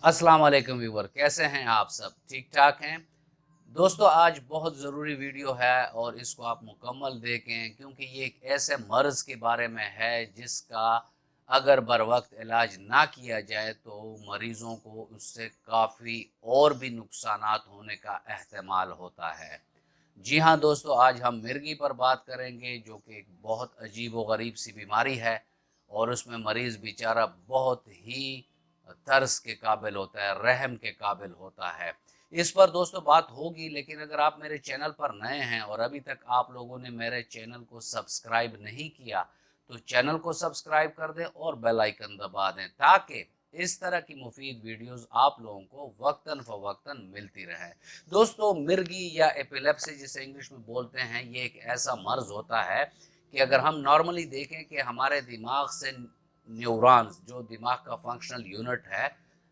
अस्सलाम वालेकुम व्यूवर, कैसे हैं आप सब? ठीक ठाक हैं दोस्तों। आज बहुत ज़रूरी वीडियो है और इसको आप मुकम्मल देखें क्योंकि ये एक ऐसे मर्ज़ के बारे में है जिसका अगर बर वक्त इलाज ना किया जाए तो मरीज़ों को उससे काफ़ी और भी नुकसानात होने का एहतमाल होता है। जी हाँ दोस्तों, आज हम मिर्गी पर बात करेंगे जो कि एक बहुत अजीब व गरीब सी बीमारी है और उसमें मरीज़ बेचारा बहुत ही तरस के काबिल होता है, रहम के काबिल होता है। इस पर दोस्तों बात होगी, लेकिन अगर आप मेरे चैनल पर नए हैं और अभी तक आप लोगों ने मेरे चैनल को सब्सक्राइब नहीं किया तो चैनल को सब्सक्राइब कर दें और बेल आइकन दबा दें ताकि इस तरह की मुफीद वीडियोस आप लोगों को वक्तन फ़वक्तन मिलती रहे। दोस्तों, मिर्गी या एपिलेप्सी जिसे इंग्लिश में बोलते हैं, ये एक ऐसा मर्ज होता है कि अगर हम नॉर्मली देखें कि हमारे दिमाग से न्यूरॉन्स, जो दिमाग का फंक्शनल यूनिट है,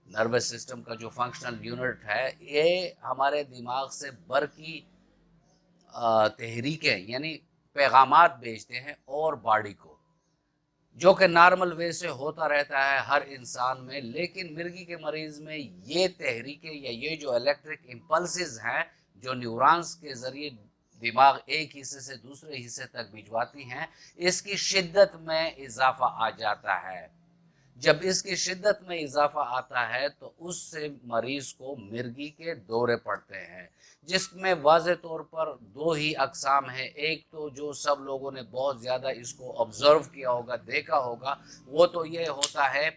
नर्वस सिस्टम का जो फंक्शनल यूनिट है, ये हमारे दिमाग से बरकी तहरीकें यानी पैगामात भेजते हैं और बॉडी को, जो कि नॉर्मल वे से होता रहता है हर इंसान में। लेकिन मिर्गी के मरीज में ये तहरीकें या ये जो इलेक्ट्रिक इम्पल्सेस हैं जो न्यूरॉन्स के ज़रिए दिमाग एक हिस्से से दूसरे हिस्से तक भिजवाती हैं, इसकी शिद्दत में इजाफा आ जाता है। जब इसकी शिद्दत में इजाफा आता है तो उससे मरीज को मिर्गी के दौरे पड़ते हैं, जिसमें वाज़े तौर पर दो ही अकसाम है। एक तो जो सब लोगों ने बहुत ज़्यादा इसको ऑब्जर्व किया होगा, देखा होगा, वो तो ये होता है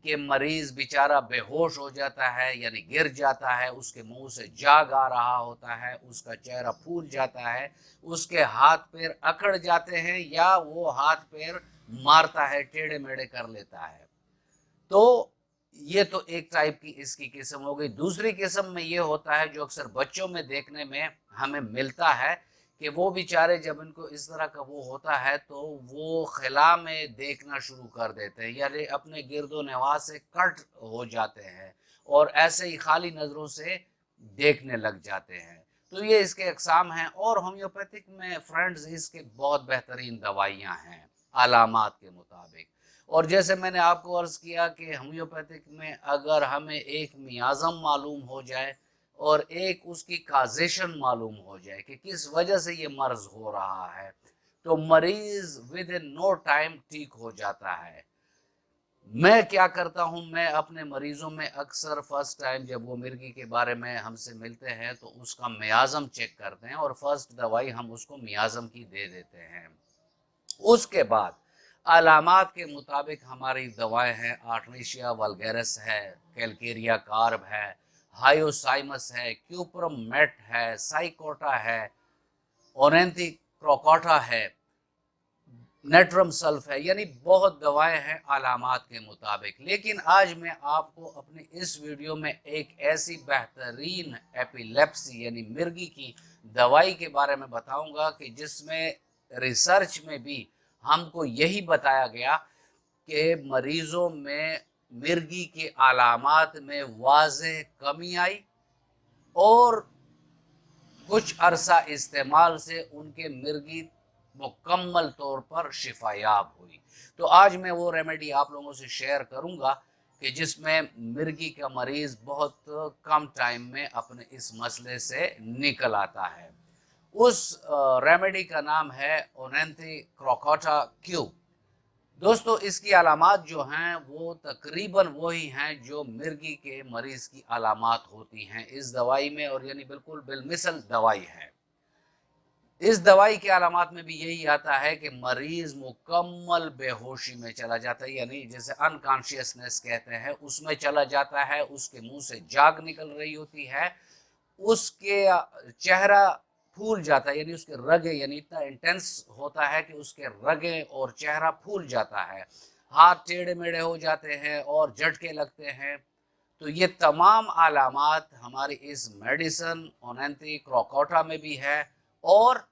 कि मरीज बेचारा बेहोश हो जाता है यानी गिर जाता है, उसके मुंह से जाग आ रहा होता है, उसका चेहरा फूल जाता है, उसके हाथ पैर अकड़ जाते हैं या वो हाथ पैर मारता है, टेढ़े मेढ़े कर लेता है। तो ये तो एक टाइप की इसकी किस्म हो गई। दूसरी किस्म में ये होता है जो अक्सर बच्चों में देखने में हमें मिलता है कि वो बेचारे जब इनको इस तरह का वो होता है तो वो खिला में देखना शुरू कर देते हैं, यानी अपने गिरदो नवाह से कट हो जाते हैं और ऐसे ही खाली नज़रों से देखने लग जाते हैं। तो ये इसके अकसाम हैं और होम्योपैथिक में फ्रेंड्स इसके बहुत बेहतरीन दवाइयाँ हैं अलामात के मुताबिक। और जैसे मैंने आपको अर्ज़ किया कि होम्योपैथिक में अगर हमें एक मियाज़म मालूम हो जाए और एक उसकी काजेशन मालूम हो जाए कि किस वजह से ये मर्ज हो रहा है, तो मरीज विद इन नो टाइम ठीक हो जाता है। मैं क्या करता हूं, मैं अपने मरीजों में अक्सर फर्स्ट टाइम जब वो मिर्गी के बारे में हमसे मिलते हैं तो उसका मियाज़म चेक करते हैं और फर्स्ट दवाई हम उसको मियाज़म की दे देते हैं। उसके बाद अलामात के मुताबिक हमारी दवाएं हैं, आर्टेमिसिया वल्गैरिस है, कैलकेरिया कार्ब है, हायोसाइमस है, क्यूप्रम मेट है, साइकोटा है, ओरेंथी क्रोकोटा है, नेट्रम सल्फ है, यानी बहुत दवाएं हैं अलामात के मुताबिक। लेकिन आज मैं आपको अपनी इस वीडियो में एक ऐसी बेहतरीन एपिलेप्सी यानी मिर्गी की दवाई के बारे में बताऊंगा कि जिसमें रिसर्च में भी हमको यही बताया गया कि मरीजों में मिर्गी के अलामात में वाज़ेह कमी आई और कुछ अरसा इस्तेमाल से उनके मिर्गी मुकम्मल तौर पर शिफायाब हुई। तो आज मैं वो रेमेडी आप लोगों से शेयर करूंगा कि जिसमें मिर्गी का मरीज बहुत कम टाइम में अपने इस मसले से निकल आता है। उस रेमेडी का नाम है ओरेंथी क्रोकोटा क्यूब। दोस्तों, इसकी अलामात जो हैं वो तकरीबन वही हैं जो मिर्गी के मरीज की अलामात होती हैं इस दवाई में, और यानी बिल्कुल बिलमिसल दवाई है। इस दवाई के अलामात में भी यही आता है कि मरीज मुकम्मल बेहोशी में चला जाता है, यानी जैसे अनकॉन्शियसनेस कहते हैं उसमें चला जाता है, उसके मुंह से जाग निकल रही होती है, उसके चेहरा फूल जाता है, यानी उसके रगे, यानी इतना इंटेंस होता है कि उसके रगे और चेहरा फूल जाता है, हाथ टेढ़े मेढ़े हो जाते हैं और झटके लगते हैं। तो ये तमाम अलामात हमारी इस मेडिसिन ओनेंथी क्रोकोटा में भी है और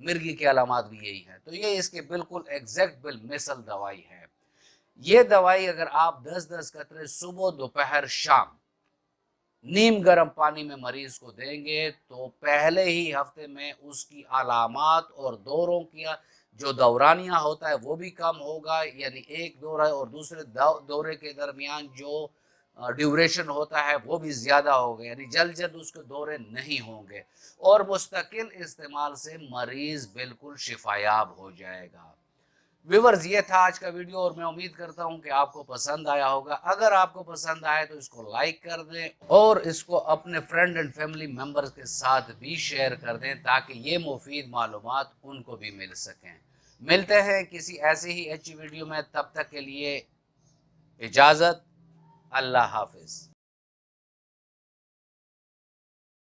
मिर्गी के अलामात भी यही है। तो ये इसके बिल्कुल एग्जैक्ट बिल मिसल दवाई है। ये दवाई अगर आप 10-10 कतरे सुबह दोपहर शाम नीम गर्म पानी में मरीज को देंगे तो पहले ही हफ्ते में उसकी अलामात और दौरों की जो दौरानिया होता है वो भी कम होगा, यानी एक दौरा और दूसरे दौरे के दरमियान जो ڈیوریشن ہوتا ہے وہ بھی زیادہ ہوگا، یعنی جلد جلد اس کے دورے نہیں ہوں گے، اور مستقل استعمال سے مریض بالکل شفایاب ہو جائے گا۔ ویورز، یہ تھا آج کا ویڈیو، اور میں امید کرتا ہوں کہ آپ کو پسند آیا ہوگا۔ اگر آپ کو پسند آئے تو اس کو لائک کر دیں اور اس کو اپنے فرینڈ اینڈ فیملی ممبرز کے ساتھ بھی شیئر کر دیں تاکہ یہ مفید معلومات ان کو بھی مل سکیں۔ ملتے ہیں کسی ایسے ہی اچھی ویڈیو میں، تب تک کے لیے اجازت، اللہ حافظ۔